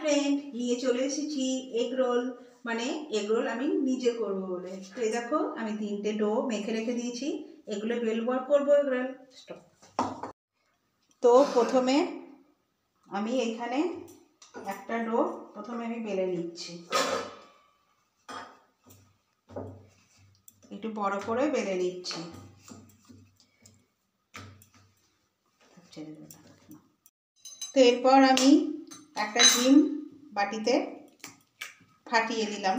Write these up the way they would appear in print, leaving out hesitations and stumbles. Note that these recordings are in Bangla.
ফ্রেন্ড, নিয়ে চলে এসেছি এগ রোল। মানে এগ রোল আমি নিজে করবো বলে। তো এই দেখো আমি 3টে ডো মেখে রেখে দিয়েছি, এগুলো বেলবো আর করবো এগ রোল। তো প্রথমে আমি এখানে একটা ডো প্রথমে আমি বেলে নিচ্ছি, একটু বড় করে বেলে নিচ্ছি। তো এরপর আমি একটা ডিম বাটিতে ফাটিয়ে দিলাম।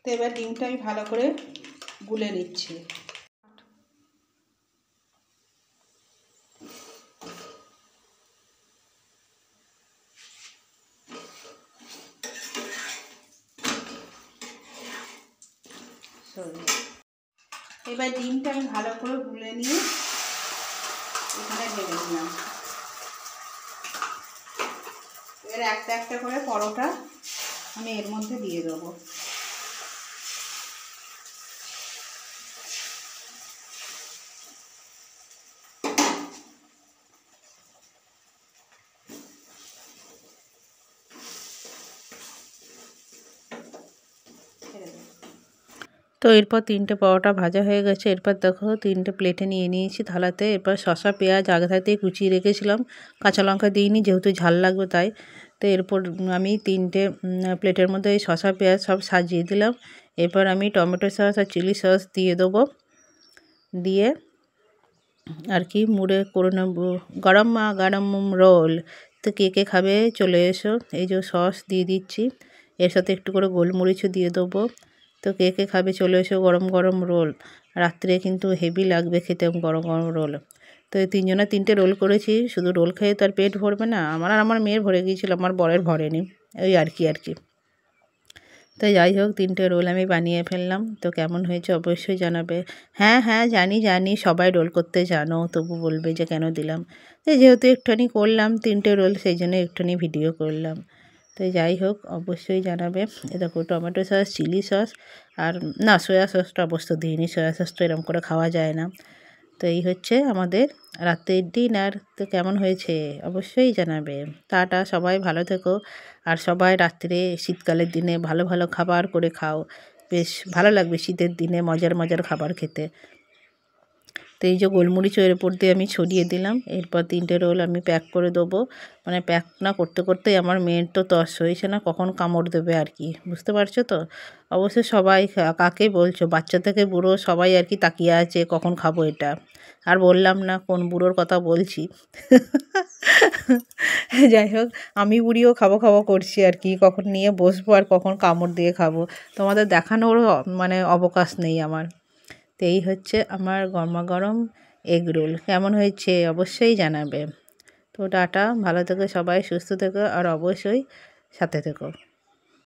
তো এবার ডিমটা আমি ভালো করে গুলে নিচ্ছি। এবার ডিমটা আমি ভালো করে গুলে নিয়ে এখানে ঢেলে দিলাম। এবার একটা একটা করে পরোটা আমি এর মধ্যে দিয়ে দেবো। তো এরপর 3টে পরোটা ভাজা হয়ে গেছে। এরপর দেখো 3টে প্লেটে নিয়ে নিয়েছি থালাতে। এরপর শসা পেঁয়াজ আগে থাকতেই কুচিয়ে রেখেছিলাম, কাঁচা লঙ্কা দিইনি যেহেতু ঝাল লাগবে তাই। তো এরপর আমি 3টে প্লেটের মধ্যে এই শসা পেঁয়াজ সব সাজিয়ে দিলাম। এরপর আমি টমেটো সস আর চিলি সস দিয়ে দেবো, দিয়ে আর কি মুড়ে করে নেব। গরম গরম রোল। তো কে কে খাবে চলে এসো। এই যে সস দিয়ে দিচ্ছি, এর সাথে একটু করে গোলমরিচও দিয়ে দেবো। তো কে কে খাবে চলে এসো। গরম গরম রোল, রাত্রে কিন্তু হেভি লাগবে খেতে গরম গরম রোল। তো এই 3জনে 3টে রোল করেছি। শুধু রোল খেয়ে তো আর পেট ভরবে না, আমার আর আমার মেয়ের ভরে গিয়েছিল, আমার বরের ভরেনি। ওই আর কি। তো যাই হোক 3টে রোল আমি বানিয়ে ফেললাম। তো কেমন হয়েছে অবশ্যই জানাবে। হ্যাঁ জানি সবাই রোল করতে জানো, তবু বলবে যে কেন দিলাম। তো যেহেতু একটুখানি করলাম 3টে রোল, সেই জন্য একটুখানি ভিডিও করলাম। তো যাই হোক অবশ্যই জানাবে। এ দেখো টমেটো সস, চিলি সস আর না সয়া সসটা অবশ্য দিইনি, সয়া সসটা এরকম করে খাওয়া যায় না। তো এই হচ্ছে আমাদের রাতের ডিনার। তো কেমন হয়েছে অবশ্যই জানাবে। টাটা, সবাই ভালো থেকো। আর সবাই রাত্রে শীতকালের দিনে ভালো ভালো খাবার করে খাও, বেশ ভালো লাগবে শীতের দিনে মজার খাবার খেতে। তো এই যে গোলমরিচ এর উপর দিয়ে আমি ছড়িয়ে দিলাম। এরপর 3টে রোল আমি প্যাক করে দেবো। মানে প্যাক না করতে করতেই আমার মেয়ের তো তস হয়েছে না কখন কামড় দেবে আর কি, বুঝতে পারছো তো। অবশ্যই সবাই কাকে বলছো, বাচ্চা থেকে বুড়ো সবাই আর কি তাকিয়ে আছে কখন খাবো এটা। আর বললাম না কোন বুড়োর কথা বলছি। যাই হোক আমি বুড়িও খাবো করছি আর কি, কখন নিয়ে বসবো আর কখন কামড় দিয়ে খাবো তোমাদের দেখানোরও মানে অবকাশ নেই আমার। তো এই হচ্ছে আমার গরমাগরম এগ রোল। কেমন হয়েছে অবশ্যই জানাবে। তো টাটা, ভালো থেকো সবাই, সুস্থ থেকো আর অবশ্যই সাথে থেকো।